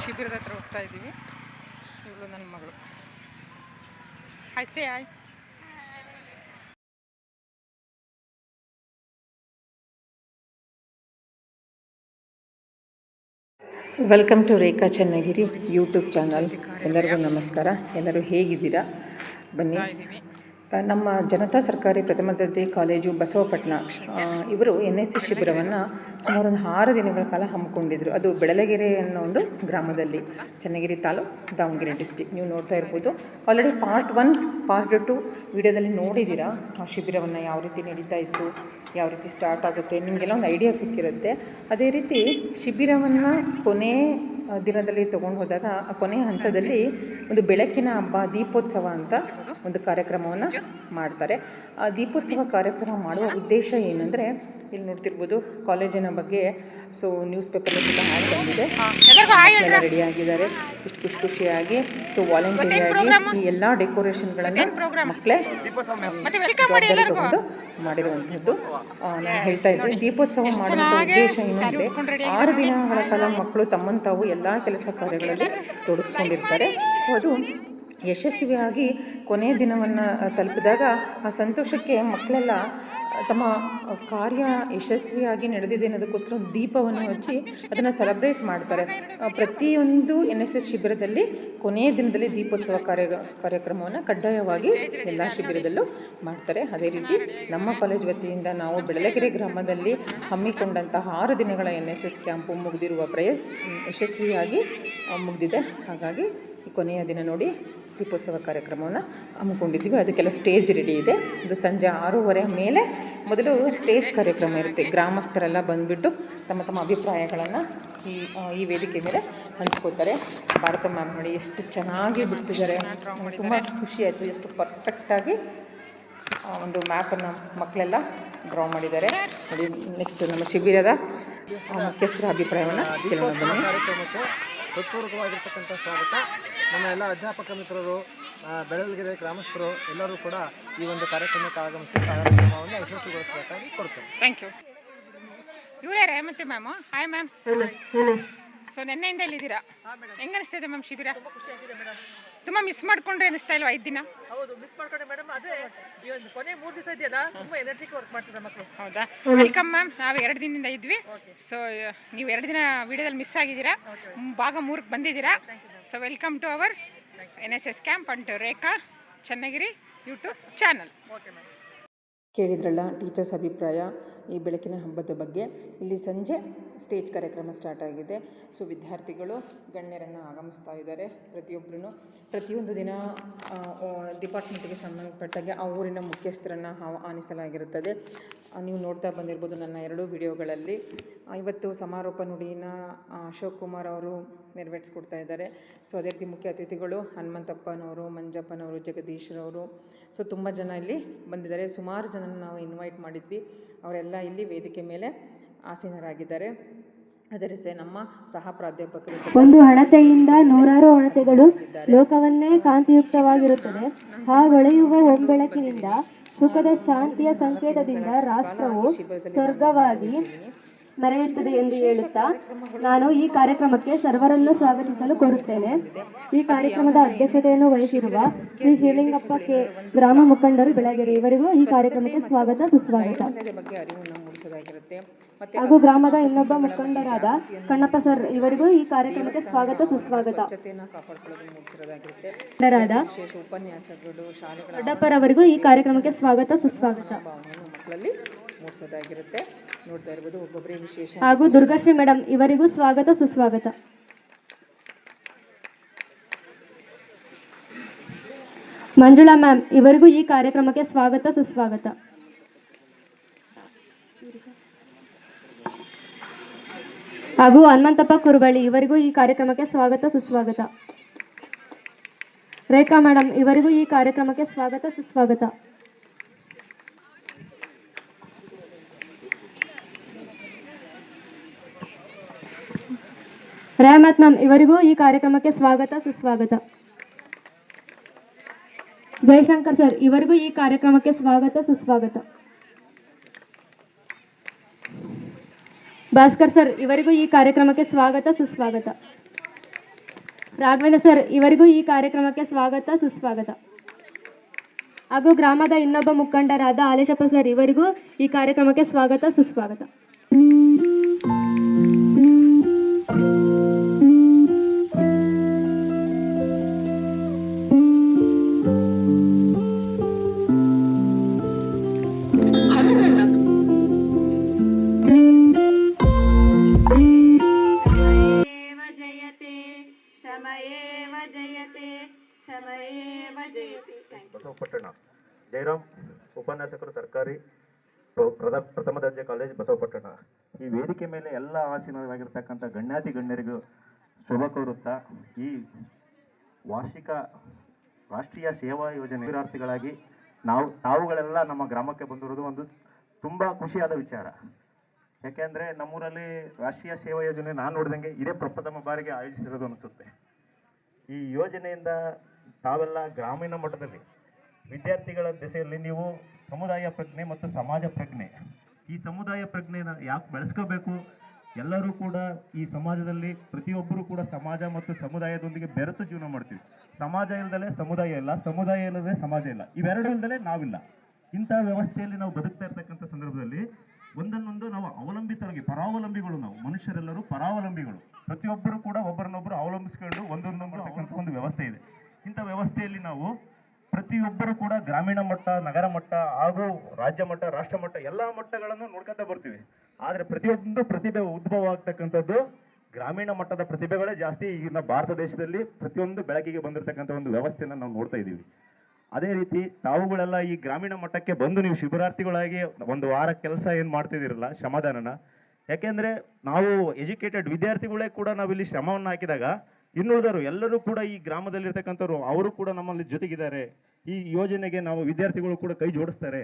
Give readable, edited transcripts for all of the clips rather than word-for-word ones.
ಶಿಬಿರದ ಹತ್ರ ಹೋಗ್ತಾ ಇದ್ದೀವಿ. ಇವಳು ನನ್ನ ಮಗಳು. Hi say hi. Welcome to Rekha Channagiri YouTube channel. ಎಲ್ಲರಿಗೂ ನಮಸ್ಕಾರ. ಎಲ್ಲರೂ ಹೇಗಿದ್ದೀರಾ? ಬನ್ನಿ, ನಮ್ಮ ಜನತಾ ಸರ್ಕಾರಿ ಪ್ರಥಮ ದರ್ಜೆ ಕಾಲೇಜು ಬಸವಪಟ್ಟಣ ಇವರು NSS ಶಿಬಿರವನ್ನು ಸುಮಾರು ಒಂದು 6 ದಿನಗಳ ಕಾಲ ಹಮ್ಮಿಕೊಂಡಿದ್ರು. ಅದು ಬೆಳಲಗೆರೆ ಅನ್ನೋ ಒಂದು ಗ್ರಾಮದಲ್ಲಿ, ಚನ್ನಗಿರಿ ತಾಲೂಕು, ದಾವಣಗೆರೆ ಡಿಸ್ಟಿಕ್. ನೀವು ನೋಡ್ತಾ ಇರ್ಬೋದು. ಆಲ್ರೆಡಿ ಪಾರ್ಟ್ 1 ಪಾರ್ಟ್ 2 ವಿಡಿಯೋದಲ್ಲಿ ನೋಡಿದ್ದೀರಾ. ಆ ಶಿಬಿರವನ್ನು ಯಾವ ರೀತಿ ನಡೀತಾ ಇತ್ತು, ಯಾವ ರೀತಿ ಸ್ಟಾರ್ಟ್ ಆಗುತ್ತೆ, ನಿಮಗೆಲ್ಲ ಒಂದು ಐಡಿಯಾ ಸಿಕ್ಕಿರುತ್ತೆ. ಅದೇ ರೀತಿ ಶಿಬಿರವನ್ನು ಕೊನೆ ದಿನದಲ್ಲಿ ತೊಗೊಂಡು ಹೋದಾಗ ಆ ಕೊನೆಯ ಹಂತದಲ್ಲಿ ಒಂದು ಬೆಳಕಿನ ಹಬ್ಬ, ದೀಪೋತ್ಸವ ಅಂತ ಒಂದು ಕಾರ್ಯಕ್ರಮವನ್ನು ಮಾಡ್ತಾರೆ. ಆ ದೀಪೋತ್ಸವ ಕಾರ್ಯಕ್ರಮ ಮಾಡುವ ಉದ್ದೇಶ ಏನಂದರೆ, ಇಲ್ಲಿ ನೋಡ್ತಿರ್ಬೋದು ಕಾಲೇಜಿನ ಬಗ್ಗೆ. ಸೊ ನ್ಯೂಸ್ ಪೇಪರಲ್ಲಿ ಕೂಡ ಆ್ಯಡ್ ಬಂದಿದೆ. ಎಲ್ಲ ರೆಡಿಯಾಗಿದ್ದಾರೆ, ಇಷ್ಟು ಖುಷಿಯಾಗಿ. ಸೊ ವಾಲಂಟಿಯರಾಗಿ ಈ ಎಲ್ಲ ಡೆಕೋರೇಷನ್ಗಳನ್ನು ಮಕ್ಕಳೇ ತಗೊಂಡು ಮಾಡಿರುವಂಥದ್ದು. ನಾನು ಹೇಳ್ತಾ ಇದ್ದೆ, ದೀಪೋತ್ಸವ ಮಾಡುವಂಥ ಉದ್ದೇಶ ಏನಂದರೆ 6 ದಿನಗಳ ಕಾಲ ಮಕ್ಕಳು ತಮ್ಮನ್ನು ತಾವು ಎಲ್ಲ ಕೆಲಸ ಕಾರ್ಯಗಳಲ್ಲಿ ತೊಡಗಿಸ್ಕೊಂಡಿರ್ತಾರೆ. ಸೊ ಅದು ಯಶಸ್ವಿಯಾಗಿ ಕೊನೆಯ ದಿನವನ್ನು ತಲುಪಿದಾಗ ಆ ಸಂತೋಷಕ್ಕೆ ಮಕ್ಕಳೆಲ್ಲ ತಮ್ಮ ಕಾರ್ಯ ಯಶಸ್ವಿಯಾಗಿ ನಡೆದಿದೆ ಅನ್ನೋದಕ್ಕೋಸ್ಕರ ದೀಪವನ್ನು ಹಚ್ಚಿ ಅದನ್ನು ಸೆಲೆಬ್ರೇಟ್ ಮಾಡ್ತಾರೆ. ಪ್ರತಿಯೊಂದು NSS ಶಿಬಿರದಲ್ಲಿ ಕೊನೆಯ ದಿನದಲ್ಲಿ ದೀಪೋತ್ಸವ ಕಾರ್ಯಕ್ರಮವನ್ನು ಕಡ್ಡಾಯವಾಗಿ ಎಲ್ಲ ಶಿಬಿರದಲ್ಲೂ ಮಾಡ್ತಾರೆ. ಅದೇ ರೀತಿ ನಮ್ಮ ಕಾಲೇಜ್ ವತಿಯಿಂದ ನಾವು ಬೆಳಲಗೆರೆ ಗ್ರಾಮದಲ್ಲಿ ಹಮ್ಮಿಕೊಂಡಂತಹ 6 ದಿನಗಳ NSS ಕ್ಯಾಂಪು ಮುಗಿದಿರುವ ಯಶಸ್ವಿಯಾಗಿ ಮುಗಿದಿದೆ. ಹಾಗಾಗಿ ಈ ಕೊನೆಯ ದಿನ ನೋಡಿ ದೀಪೋತ್ಸವ ಕಾರ್ಯಕ್ರಮವನ್ನು ಹಮ್ಮಿಕೊಂಡಿದ್ದೀವಿ. ಅದಕ್ಕೆಲ್ಲ ಸ್ಟೇಜ್ ರೆಡಿ ಇದೆ. ಅದು ಸಂಜೆ 6:30 ಮೇಲೆ ಮೊದಲು ಸ್ಟೇಜ್ ಕಾರ್ಯಕ್ರಮ ಇರುತ್ತೆ. ಗ್ರಾಮಸ್ಥರೆಲ್ಲ ಬಂದುಬಿಟ್ಟು ತಮ್ಮ ತಮ್ಮ ಅಭಿಪ್ರಾಯಗಳನ್ನು ಈ ವೇದಿಕೆ ಮೇಲೆ ಹಂಚ್ಕೋತಾರೆ. ಭಾರತ ಮ್ಯಾಮ್ ನೋಡಿ ಎಷ್ಟು ಚೆನ್ನಾಗಿ ಬಿಡಿಸಿದ್ದಾರೆ. ತುಂಬ ಖುಷಿಯಾಯಿತು. ಎಷ್ಟು ಪರ್ಫೆಕ್ಟಾಗಿ ಒಂದು ಮ್ಯಾಪನ್ನು ಮಕ್ಕಳೆಲ್ಲ ಡ್ರಾ ಮಾಡಿದ್ದಾರೆ ನೋಡಿ. ನೆಕ್ಸ್ಟ್ ನಮ್ಮ ಶಿಬಿರದ ಮುಖ್ಯಸ್ಥರ ಅಭಿಪ್ರಾಯವನ್ನು ಕೇಳೋಣ ಬನ್ನಿ. ಹೃತ್ಪೂರ್ವಕವಾಗಿರ್ತಕ್ಕಂಥ ಸ್ವಾಗತ. ನಮ್ಮ ಎಲ್ಲ ಅಧ್ಯಾಪಕ ಮಿತ್ರರು, ಬೆಳಲಗೆರೆ ಗ್ರಾಮಸ್ಥರು ಎಲ್ಲರೂ ಕೂಡ ಈ ಒಂದು ಕಾರ್ಯಕ್ರಮಕ್ಕೆ ಆಗಮಿಸಿ ಕಾರ್ಯಕ್ರಮವನ್ನು ಯಶಸ್ವಿಗೊಳಿಸಬೇಕಾಗಿ ಕೊಡ್ತೇವೆ. Thank you. ಇವರೇ ಮತ್ತೆ ಮ್ಯಾಮು. Hi ma'am. ಸೊ ನೆನ್ನೆಯಿಂದ ಇಲ್ಲಿದ್ದೀರಾ, ಹೆಂಗೆ ಅನಿಸ್ತಿದೆ ಮ್ಯಾಮ್ ಶಿಬಿರ? ತುಂಬ ಮಿಸ್ ಮಾಡ್ಕೊಂಡ್ರೆ ಅನಿಸ್ತಾ ಇಲ್ವಾ 5 ದಿನ? ಹೌದು, ಮಿಸ್ ಮಾಡ್ಕೊಂಡೆ ಮೇಡಮ್. ಅದೇ ಈ ಒಂದು ಕೊನೆ 3 ದಿವಸ ಇದೆಯಲ್ಲ, ತುಂಬ ಎನರ್ಜಿಕ್ ವರ್ಕ್ ಮಾಡ್ತಿದ್ದಾರೆ ಮಕ್ಕಳು. ಹೌದಾ? Welcome ma'am. ನಾವು 2 ದಿನದಿಂದ ಇದ್ವಿ. ಸೊ ನೀವು 2 ದಿನ ವಿಡಿಯೋದಲ್ಲಿ ಮಿಸ್ ಆಗಿದ್ದೀರಾ, ಭಾಗ 3ಕ್ಕೆ ಬಂದಿದ್ದೀರಾ. So welcome to our NSS camp and Rekha Channagiri YouTube channel. Okay ma'am. ಕೇಳಿದ್ರಲ್ಲ ಟೀಚರ್ಸ್ ಅಭಿಪ್ರಾಯ ಈ ಬೆಳಕಿನ ಹಬ್ಬದ ಬಗ್ಗೆ. ಇಲ್ಲಿ ಸಂಜೆ ಸ್ಟೇಜ್ ಕಾರ್ಯಕ್ರಮ ಸ್ಟಾರ್ಟ್ ಆಗಿದೆ. ಸೊ ವಿದ್ಯಾರ್ಥಿಗಳು ಗಣ್ಯರನ್ನು ಆಗಮಿಸ್ತಾ ಇದ್ದಾರೆ. ಪ್ರತಿಯೊಂದು ದಿನ ಡಿಪಾರ್ಟ್ಮೆಂಟಿಗೆ ಸಂಬಂಧಪಟ್ಟಾಗೆ ಆ ಊರಿನ ಮುಖ್ಯಸ್ಥರನ್ನು ಆಹ್ವಾನಿಸಲಾಗಿರುತ್ತದೆ. ನೀವು ನೋಡ್ತಾ ಬಂದಿರ್ಬೋದು ನನ್ನ 2 ವಿಡಿಯೋಗಳಲ್ಲಿ. ಇವತ್ತು ಸಮಾರೋಪ ನುಡಿನ ಅಶೋಕ್ ಕುಮಾರ್ ಅವರು ನೆರವೇರಿಸ್ಕೊಡ್ತಾ ಇದ್ದಾರೆ. ಸೊ ಅದೇ ರೀತಿ ಮುಖ್ಯ ಅತಿಥಿಗಳು ಹನುಮಂತಪ್ಪನವರು, ಮಂಜಪ್ಪನವರು, ಜಗದೀಶ್ರವರು. ಸೊ ತುಂಬ ಜನ ಇಲ್ಲಿ ಬಂದಿದ್ದಾರೆ. ಸುಮಾರು ಜನನ ನಾವು ಇನ್ವೈಟ್ ಮಾಡಿದ್ವಿ. ಅವರೆಲ್ಲ ಇಲ್ಲಿ ವೇದಿಕೆ ಮೇಲೆ ಆಸೀನರಾಗಿದ್ದಾರೆ. ಅದೇ ರೀತಿ ನಮ್ಮ ಸಹ ಪ್ರಾಧ್ಯಾಪಕರು. ಒಂದು ಹಣತೆಯಿಂದ ನೂರಾರು ಹಣತೆಗಳು ಲೋಕವನ್ನೇ ಕಾಂತಿಯುಕ್ತವಾಗಿರುತ್ತದೆ. ಆ ಹೊಳೆಯುವ ಒಂಬೆಳಕಿನಿಂದ ಸುಖದ ಶಾಂತಿಯ ಸಂಕೇತದಿಂದ ರಾಷ್ಟ್ರವು ಸ್ವರ್ಗವಾಗಿ ಮೆರೆಯುತ್ತದೆ ಎಂದು ಹೇಳುತ್ತಾ ನಾನು ಈ ಕಾರ್ಯಕ್ರಮಕ್ಕೆ ಸರ್ವರನ್ನು ಸ್ವಾಗತಿಸಲು ಕೋರುತ್ತೇನೆ. ಈ ಕಾರ್ಯಕ್ರಮದ ಅಧ್ಯಕ್ಷತೆಯನ್ನು ವಹಿಸಿರುವ ಶ್ರೀ ಶ್ರೀಲಿಂಗಪ್ಪ ಕೆ, ಗ್ರಾಮ ಮುಖಂಡರು, ಬೆಳಗೆರೆ, ಇವರಿಗೂ ಈ ಕಾರ್ಯಕ್ರಮಕ್ಕೆ ಸ್ವಾಗತ, ಸುಸ್ವಾಗತ. ಹಾಗೂ ಗ್ರಾಮದ ಇನ್ನೊಬ್ಬ ಮುಖಂಡರಾದ ಕಣ್ಣಪ್ಪ ಸರ್, ಇವರಿಗೂ ಈ ಕಾರ್ಯಕ್ರಮಕ್ಕೆ ಸ್ವಾಗತ, ಸುಸ್ವಾಗತ. ದೊಡ್ಡಪ್ಪರವರಿಗೂ ಈ ಕಾರ್ಯಕ್ರಮಕ್ಕೆ ಸ್ವಾಗತ, ಸುಸ್ವಾಗತ. ಮೂಡಿಸೋದಾಗಿರುತ್ತೆ. ನೋಡ್ತಾ ಇರ್ಬೋದು ಒಬ್ಬೊಬ್ಬರೇ ವಿಶೇಷ. ಹಾಗೂ ದುರ್ಗಾಶ್ರೀ ಮೇಡಮ್, ಇವರಿಗೂ ಸ್ವಾಗತ, ಸುಸ್ವಾಗತ. ಮಂಜುಳಾ ಮ್ಯಾಮ್, ಇವರಿಗೂ ಈ ಕಾರ್ಯಕ್ರಮಕ್ಕೆ ಸ್ವಾಗತ, ಸುಸ್ವಾಗತ. ಹಾಗೂ ಹನುಮಂತಪ್ಪ ಕುರುಬಳ್ಳಿ, ಇವರಿಗೂ ಈ ಕಾರ್ಯಕ್ರಮಕ್ಕೆ ಸ್ವಾಗತ, ಸುಸ್ವಾಗತ. ರೇಖಾ ಮೇಡಮ್, ಇವರಿಗೂ ಈ ಕಾರ್ಯಕ್ರಮಕ್ಕೆ ಸ್ವಾಗತ, ಸುಸ್ವಾಗತ. ರೆಹಮತ್ ಮ್ಯಾಮ್, ಇವರಿಗೂ ಈ ಕಾರ್ಯಕ್ರಮಕ್ಕೆ ಸ್ವಾಗತ, ಸುಸ್ವಾಗತ. ಜಯಶಂಕರ್ ಸರ್, ಇವರಿಗೂ ಈ ಕಾರ್ಯಕ್ರಮಕ್ಕೆ ಸ್ವಾಗತ, ಸುಸ್ವಾಗತ. ಭಾಸ್ಕರ್ ಸರ್, ಇವರಿಗೂ ಈ ಕಾರ್ಯಕ್ರಮಕ್ಕೆ ಸ್ವಾಗತ, ಸುಸ್ವಾಗತ. ರಾಘವೇಂದ್ರ ಸರ್ ಇವರಿಗೂ ಈ ಕಾರ್ಯಕ್ರಮಕ್ಕೆ ಸ್ವಾಗತ ಸುಸ್ವಾಗತ. ಹಾಗೂ ಗ್ರಾಮದ ಇನ್ನೊಬ್ಬ ಮುಖಂಡರಾದ ಹಾಲೇಶಪ್ಪ ಸರ್ ಇವರಿಗೂ ಈ ಕಾರ್ಯಕ್ರಮಕ್ಕೆ ಸ್ವಾಗತ ಸುಸ್ವಾಗತ. ಬಸವಪಟ್ಟಣ ಜಯರಾಮ್ ಉಪನ್ಯಾಸಕರು ಸರ್ಕಾರಿ ಪ್ರಥಮ ದರ್ಜೆ ಕಾಲೇಜ್ ಬಸವಪಟ್ಟಣ. ಈ ವೇದಿಕೆ ಮೇಲೆ ಎಲ್ಲ ಆಸೀನರಾಗಿರ್ತಕ್ಕಂಥ ಗಣ್ಯಾತಿ ಗಣ್ಯರಿಗೂ ಶುಭ ಕೋರುತ್ತಾ, ಈ ವಾರ್ಷಿಕ ರಾಷ್ಟ್ರೀಯ ಸೇವಾ ಯೋಜನೆ ವಿದ್ಯಾರ್ಥಿಗಳಾಗಿ ತಾವುಗಳೆಲ್ಲ ನಮ್ಮ ಗ್ರಾಮಕ್ಕೆ ಬಂದಿರೋದು ಒಂದು ತುಂಬ ಖುಷಿಯಾದ ವಿಚಾರ. ಯಾಕೆಂದರೆ ನಮ್ಮೂರಲ್ಲಿ ರಾಷ್ಟ್ರೀಯ ಸೇವಾ ಯೋಜನೆ ನಾನು ನೋಡಿದಂಗೆ ಇದೇ ಪ್ರಪ್ರಥಮ ಬಾರಿಗೆ ಆಯೋಜಿಸಿರೋದು ಅನಿಸುತ್ತೆ. ಈ ಯೋಜನೆಯಿಂದ ತಾವೆಲ್ಲ ಗ್ರಾಮೀಣ ಮಟ್ಟದಲ್ಲಿ ವಿದ್ಯಾರ್ಥಿಗಳ ದಿಸೆಯಲ್ಲಿ ನೀವು ಸಮುದಾಯ ಪ್ರಜ್ಞೆ ಮತ್ತು ಸಮಾಜ ಪ್ರಜ್ಞೆ, ಈ ಸಮುದಾಯ ಪ್ರಜ್ಞೆನ ಯಾಕೆ ಬೆಳೆಸ್ಕೋಬೇಕು, ಎಲ್ಲರೂ ಕೂಡ ಈ ಸಮಾಜದಲ್ಲಿ ಪ್ರತಿಯೊಬ್ಬರೂ ಕೂಡ ಸಮಾಜ ಮತ್ತು ಸಮುದಾಯದೊಂದಿಗೆ ಬೆರೆತು ಜೀವನ ಮಾಡ್ತೀವಿ. ಸಮಾಜ ಇಲ್ಲದಲೇ ಸಮುದಾಯ ಇಲ್ಲ, ಸಮುದಾಯ ಇಲ್ಲದೆ ಸಮಾಜ ಇಲ್ಲ, ಇವೆರಡೂ ಇಲ್ಲದಲೇ ನಾವಿಲ್ಲ. ಇಂಥ ವ್ಯವಸ್ಥೆಯಲ್ಲಿ ನಾವು ಬದುಕ್ತಾ ಇರ್ತಕ್ಕಂಥ ಸಂದರ್ಭದಲ್ಲಿ ಒಂದನ್ನೊಂದು ನಾವು ಅವಲಂಬಿತರಾಗಿ, ಪರಾವಲಂಬಿಗಳು, ನಾವು ಮನುಷ್ಯರೆಲ್ಲರೂ ಪರಾವಲಂಬಿಗಳು. ಪ್ರತಿಯೊಬ್ಬರು ಕೂಡ ಒಬ್ಬರನ್ನೊಬ್ಬರು ಅವಲಂಬಿಸ್ಕೊಂಡು ಒಂದೊಂದು ಒಂದು ವ್ಯವಸ್ಥೆ ಇದೆ. ಇಂಥ ವ್ಯವಸ್ಥೆಯಲ್ಲಿ ನಾವು ಪ್ರತಿಯೊಬ್ಬರು ಕೂಡ ಗ್ರಾಮೀಣ ಮಟ್ಟ, ನಗರ ಮಟ್ಟ ಹಾಗೂ ರಾಜ್ಯ ಮಟ್ಟ, ರಾಷ್ಟ್ರ ಮಟ್ಟ ಎಲ್ಲ ಮಟ್ಟಗಳನ್ನು ನೋಡ್ಕೊತಾ ಬರ್ತೀವಿ. ಆದರೆ ಪ್ರತಿಯೊಂದು ಪ್ರತಿಭೆ ಉದ್ಭವ ಆಗ್ತಕ್ಕಂಥದ್ದು ಗ್ರಾಮೀಣ ಮಟ್ಟದ ಪ್ರತಿಭೆಗಳೇ ಜಾಸ್ತಿ ಈಗಿನ ಭಾರತ ದೇಶದಲ್ಲಿ ಪ್ರತಿಯೊಂದು ಬೆಳಕಿಗೆ ಬಂದಿರತಕ್ಕಂಥ ಒಂದು ವ್ಯವಸ್ಥೆಯನ್ನು ನಾವು ನೋಡ್ತಾ ಇದ್ದೀವಿ. ಅದೇ ರೀತಿ ತಾವುಗಳೆಲ್ಲ ಈ ಗ್ರಾಮೀಣ ಮಟ್ಟಕ್ಕೆ ಬಂದು ನೀವು ಶಿಬಿರಾರ್ಥಿಗಳಾಗಿ ಒಂದು ವಾರ ಕೆಲಸ ಏನು ಮಾಡ್ತಿದ್ದೀರಲ್ಲ, ಶ್ರಮದಾನನ, ಯಾಕೆಂದರೆ ನಾವು ಎಜುಕೇಟೆಡ್ ವಿದ್ಯಾರ್ಥಿಗಳೇ ಕೂಡ ನಾವಿಲ್ಲಿ ಶ್ರಮವನ್ನು ಹಾಕಿದಾಗ ಇನ್ನುಳಿದವರು ಎಲ್ಲರೂ ಕೂಡ ಈ ಗ್ರಾಮದಲ್ಲಿರ್ತಕ್ಕಂಥವ್ರು ಅವರು ಕೂಡ ನಮ್ಮಲ್ಲಿ ಜೊತೆಗಿದ್ದಾರೆ. ಈ ಯೋಜನೆಗೆ ನಾವು ವಿದ್ಯಾರ್ಥಿಗಳು ಕೂಡ ಕೈ ಜೋಡಿಸ್ತಾರೆ.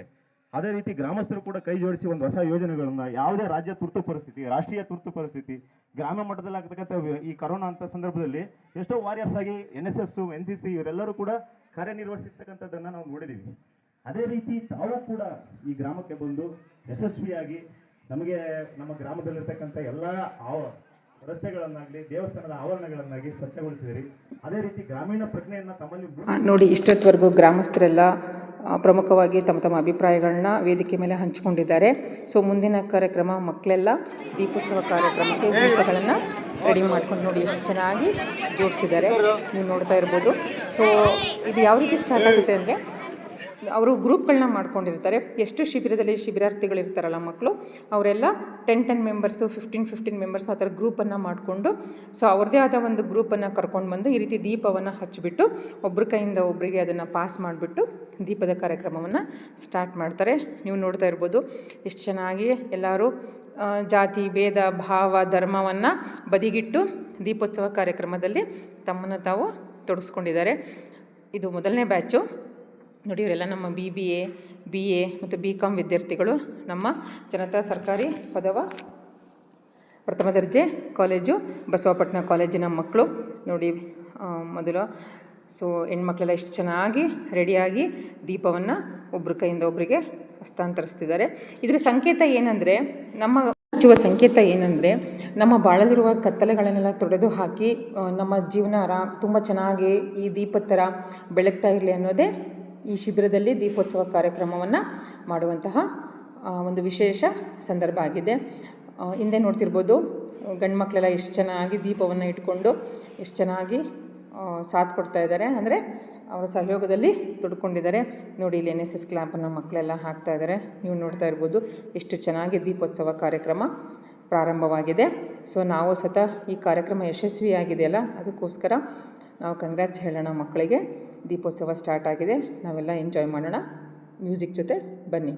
ಅದೇ ರೀತಿ ಗ್ರಾಮಸ್ಥರು ಕೂಡ ಕೈ ಜೋಡಿಸಿ ಒಂದು ಹೊಸ ಯೋಜನೆಗಳನ್ನು, ಯಾವುದೇ ರಾಜ್ಯ ತುರ್ತು ಪರಿಸ್ಥಿತಿ, ರಾಷ್ಟ್ರೀಯ ತುರ್ತು ಪರಿಸ್ಥಿತಿ, ಗ್ರಾಮ ಮಟ್ಟದಲ್ಲಿ ಆಗ್ತಕ್ಕಂಥ ಈ ಕರೋನಾ ಅಂತ ಸಂದರ್ಭದಲ್ಲಿ ಎಷ್ಟೋ ವಾರಿಯರ್ಸ್ ಆಗಿ NSS, NCC ಇವರೆಲ್ಲರೂ ಕೂಡ ಕಾರ್ಯನಿರ್ವಹಿಸಿರ್ತಕ್ಕಂಥದ್ದನ್ನು ನಾವು ನೋಡಿದ್ದೀವಿ. ಅದೇ ರೀತಿ ತಾವು ಕೂಡ ಈ ಗ್ರಾಮಕ್ಕೆ ಬಂದು ಯಶಸ್ವಿಯಾಗಿ ನಮಗೆ ನಮ್ಮ ಗ್ರಾಮದಲ್ಲಿರ್ತಕ್ಕಂಥ ಎಲ್ಲ ರಸ್ತೆಗಳನ್ನಾಗಲಿ ದೇವಸ್ಥಾನದ ಆವರಣಗಳನ್ನಾಗಿ ಸ್ವಚ್ಛಗೊಳಿಸಿದಿರಿ. ಅದೇ ರೀತಿ ಗ್ರಾಮೀಣ ಪ್ರಜ್ಞೆಯನ್ನು ತಮ್ಮಲ್ಲಿ ನೋಡಿ, ಇಷ್ಟೊತ್ತವರೆಗೂ ಗ್ರಾಮಸ್ಥರೆಲ್ಲ ಪ್ರಮುಖವಾಗಿ ತಮ್ಮ ತಮ್ಮ ಅಭಿಪ್ರಾಯಗಳನ್ನ ವೇದಿಕೆ ಮೇಲೆ ಹಂಚಿಕೊಂಡಿದ್ದಾರೆ. ಸೊ ಮುಂದಿನ ಕಾರ್ಯಕ್ರಮ ಮಕ್ಕಳೆಲ್ಲ ದೀಪೋತ್ಸವ ಕಾರ್ಯಕ್ರಮಕ್ಕೆ ದೀಪಗಳನ್ನು ರೆಡಿ ಮಾಡ್ಕೊಂಡು ನೋಡಿ ಎಷ್ಟು ಚೆನ್ನಾಗಿ ಜೋಡಿಸಿದ್ದಾರೆ, ನೀವು ನೋಡ್ತಾ ಇರ್ಬೋದು. ಸೊ ಇದು ಯಾವ ರೀತಿ ಸ್ಟಾರ್ಟ್ ಆಗುತ್ತೆ ಅಂದರೆ, ಅವರು ಗ್ರೂಪ್ಗಳನ್ನ ಮಾಡ್ಕೊಂಡಿರ್ತಾರೆ. ಎಷ್ಟು ಶಿಬಿರದಲ್ಲಿ ಶಿಬಿರಾರ್ಥಿಗಳಿರ್ತಾರಲ್ಲ ಮಕ್ಕಳು, ಅವರೆಲ್ಲ 10 ಮೆಂಬರ್ಸು, 15 ಮೆಂಬರ್ಸು ಆ ಥರ ಗ್ರೂಪನ್ನು ಮಾಡಿಕೊಂಡು, ಸೊ ಅವ್ರದ್ದೇ ಆದ ಒಂದು ಗ್ರೂಪನ್ನು ಕರ್ಕೊಂಡು ಬಂದು ಈ ರೀತಿ ದೀಪವನ್ನು ಹಚ್ಚಿಬಿಟ್ಟು ಒಬ್ಬರ ಕೈಯಿಂದ ಒಬ್ಬರಿಗೆ ಅದನ್ನು ಪಾಸ್ ಮಾಡಿಬಿಟ್ಟು ದೀಪದ ಕಾರ್ಯಕ್ರಮವನ್ನು ಸ್ಟಾರ್ಟ್ ಮಾಡ್ತಾರೆ. ನೀವು ನೋಡ್ತಾ ಇರ್ಬೋದು ಎಷ್ಟು ಚೆನ್ನಾಗಿ ಎಲ್ಲರೂ ಜಾತಿ ಭೇದ ಭಾವ ಧರ್ಮವನ್ನು ಬದಿಗಿಟ್ಟು ದೀಪೋತ್ಸವ ಕಾರ್ಯಕ್ರಮದಲ್ಲಿ ತಮ್ಮನ್ನು ತಾವು ತೊಡಗಿಸ್ಕೊಂಡಿದ್ದಾರೆ. ಇದು ಮೊದಲನೇ ಬ್ಯಾಚು ನೋಡಿ. ಇವರೆಲ್ಲ ನಮ್ಮ BBA, BA ಮತ್ತು BCom ವಿದ್ಯಾರ್ಥಿಗಳು, ನಮ್ಮ ಜನತಾ ಸರ್ಕಾರಿ ಪ್ರಥಮ ದರ್ಜೆ ಕಾಲೇಜು ಬಸವಪಟ್ಟಣ ಕಾಲೇಜಿನ ಮಕ್ಕಳು ನೋಡಿ. ಮೊದಲು ಸೊ ಹೆಣ್ಮಕ್ಳೆಲ್ಲ ಎಷ್ಟು ಚೆನ್ನಾಗಿ ರೆಡಿಯಾಗಿ ದೀಪವನ್ನು ಒಬ್ಬರ ಕೈಯಿಂದ ಒಬ್ಬರಿಗೆ ಹಸ್ತಾಂತರಿಸ್ತಿದ್ದಾರೆ. ಇದರ ಸಂಕೇತ ಏನಂದರೆ, ನಮ್ಮ ಹಚ್ಚುವ ಸಂಕೇತ ಏನಂದರೆ, ನಮ್ಮ ಬಾಳಲಿರುವ ಕತ್ತಲೆಗಳನ್ನೆಲ್ಲ ತೊಡೆದು ಹಾಕಿ ನಮ್ಮ ಜೀವನ ತುಂಬ ಚೆನ್ನಾಗಿ ಈ ದೀಪದ ಥರ ಬೆಳಗ್ತಾ ಇರಲಿ ಅನ್ನೋದೇ ಈ ಶಿಬಿರದಲ್ಲಿ ದೀಪೋತ್ಸವ ಕಾರ್ಯಕ್ರಮವನ್ನು ಮಾಡುವಂತಹ ಒಂದು ವಿಶೇಷ ಸಂದರ್ಭ ಆಗಿದೆ. ಹಿಂದೆ ನೋಡ್ತಿರ್ಬೋದು ಗಂಡು ಮಕ್ಕಳೆಲ್ಲ ಎಷ್ಟು ಚೆನ್ನಾಗಿ ದೀಪವನ್ನು ಇಟ್ಕೊಂಡು ಎಷ್ಟು ಚೆನ್ನಾಗಿ ಸಾಥ್ ಕೊಡ್ತಾ ಇದ್ದಾರೆ, ಅಂದರೆ ಅವರ ಸಹಯೋಗದಲ್ಲಿ ತೊಡ್ಕೊಂಡಿದ್ದಾರೆ. ನೋಡಿ ಇಲ್ಲಿ NSS ಕ್ಲಾಂಪನ್ನು ಮಕ್ಕಳೆಲ್ಲ ಹಾಕ್ತಾ ಇದ್ದಾರೆ. ನೀವು ನೋಡ್ತಾ ಇರ್ಬೋದು ಎಷ್ಟು ಚೆನ್ನಾಗಿ ದೀಪೋತ್ಸವ ಕಾರ್ಯಕ್ರಮ ಪ್ರಾರಂಭವಾಗಿದೆ. ಸೊ ನಾವು ಸತ ಈ ಕಾರ್ಯಕ್ರಮ ಯಶಸ್ವಿಯಾಗಿದೆಯಲ್ಲ, ಅದಕ್ಕೋಸ್ಕರ ನಾವು ಕಂಗ್ರ್ಯಾಟ್ಸ್ ಹೇಳೋಣ ಮಕ್ಕಳಿಗೆ. ದೀಪೋತ್ಸವ ಸ್ಟಾರ್ಟ್ ಆಗಿದೆ, ನಾವೆಲ್ಲ ಎಂಜಾಯ್ ಮಾಡೋಣ. ಮ್ಯೂಸಿಕ್ ಜೊತೆ ಬನ್ನಿ.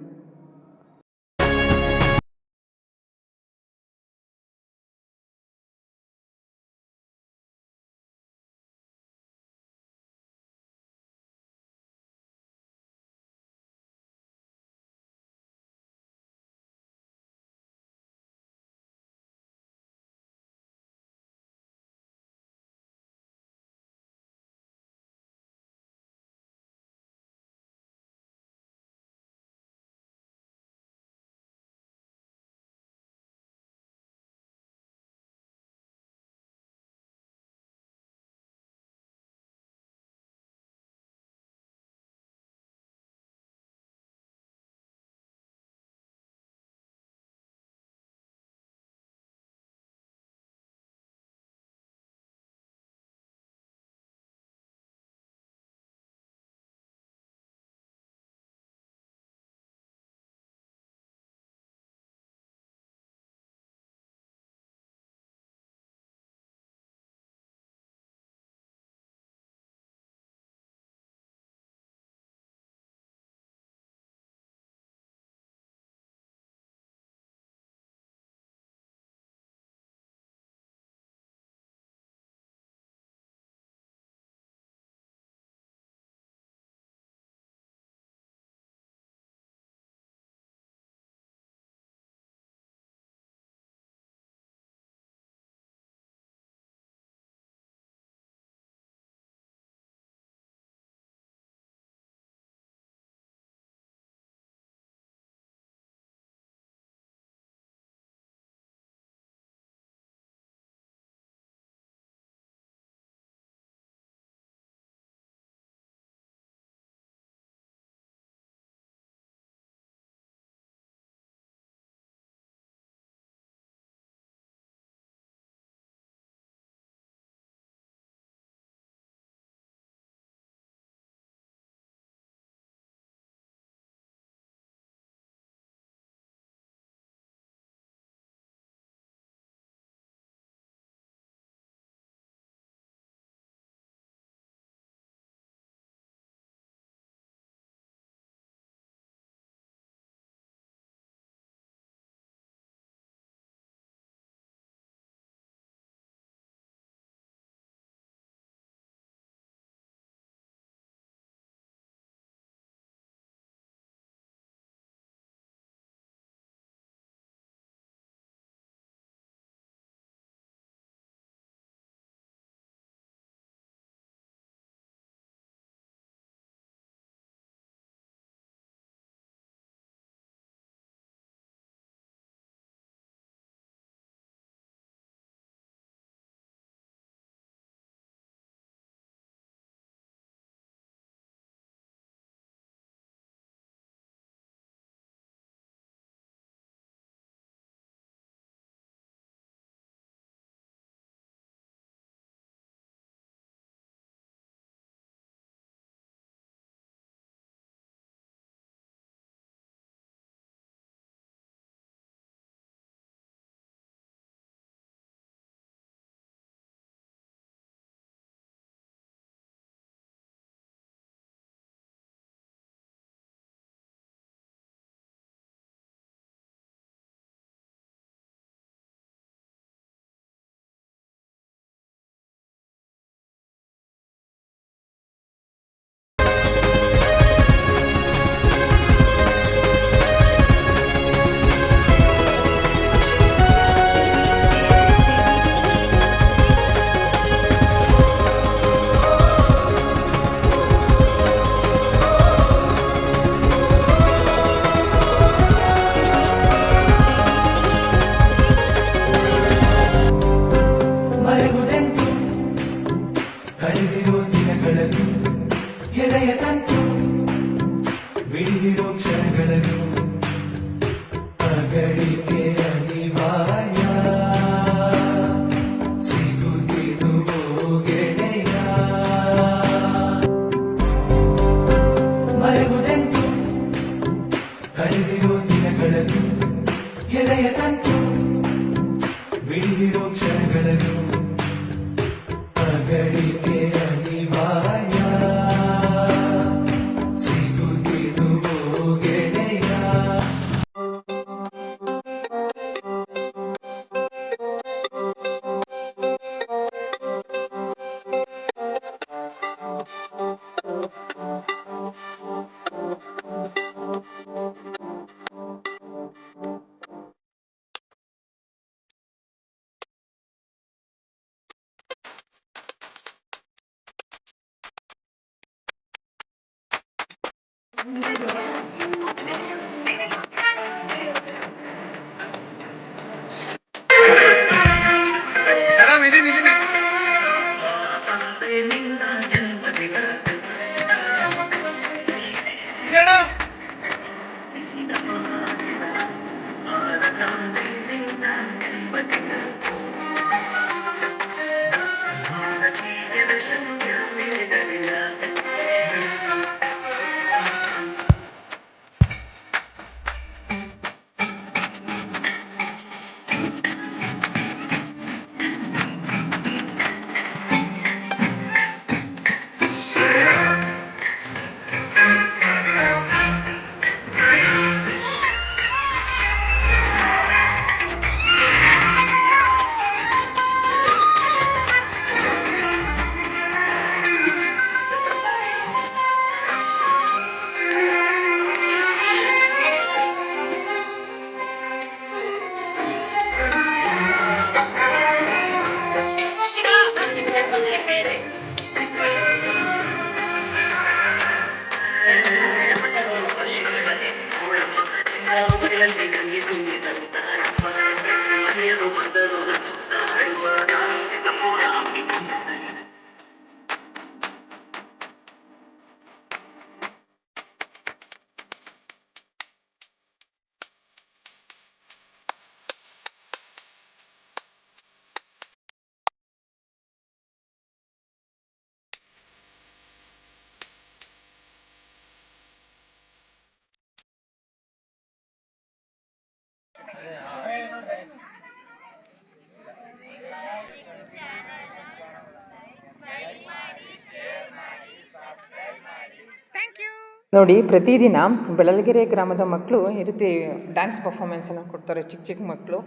Thank you. ನೋಡಿ, ಪ್ರತಿದಿನ ಬೆಳಲ್ಗೆರೆ ಗ್ರಾಮದ ಮಕ್ಕಳು ಈ ರೀತಿ ಡ್ಯಾನ್ಸ್ ಪರ್ಫಾಮೆನ್ಸನ್ನು ಕೊಡ್ತಾರೆ. ಚಿಕ್ಕ ಚಿಕ್ಕ ಮಕ್ಕಳು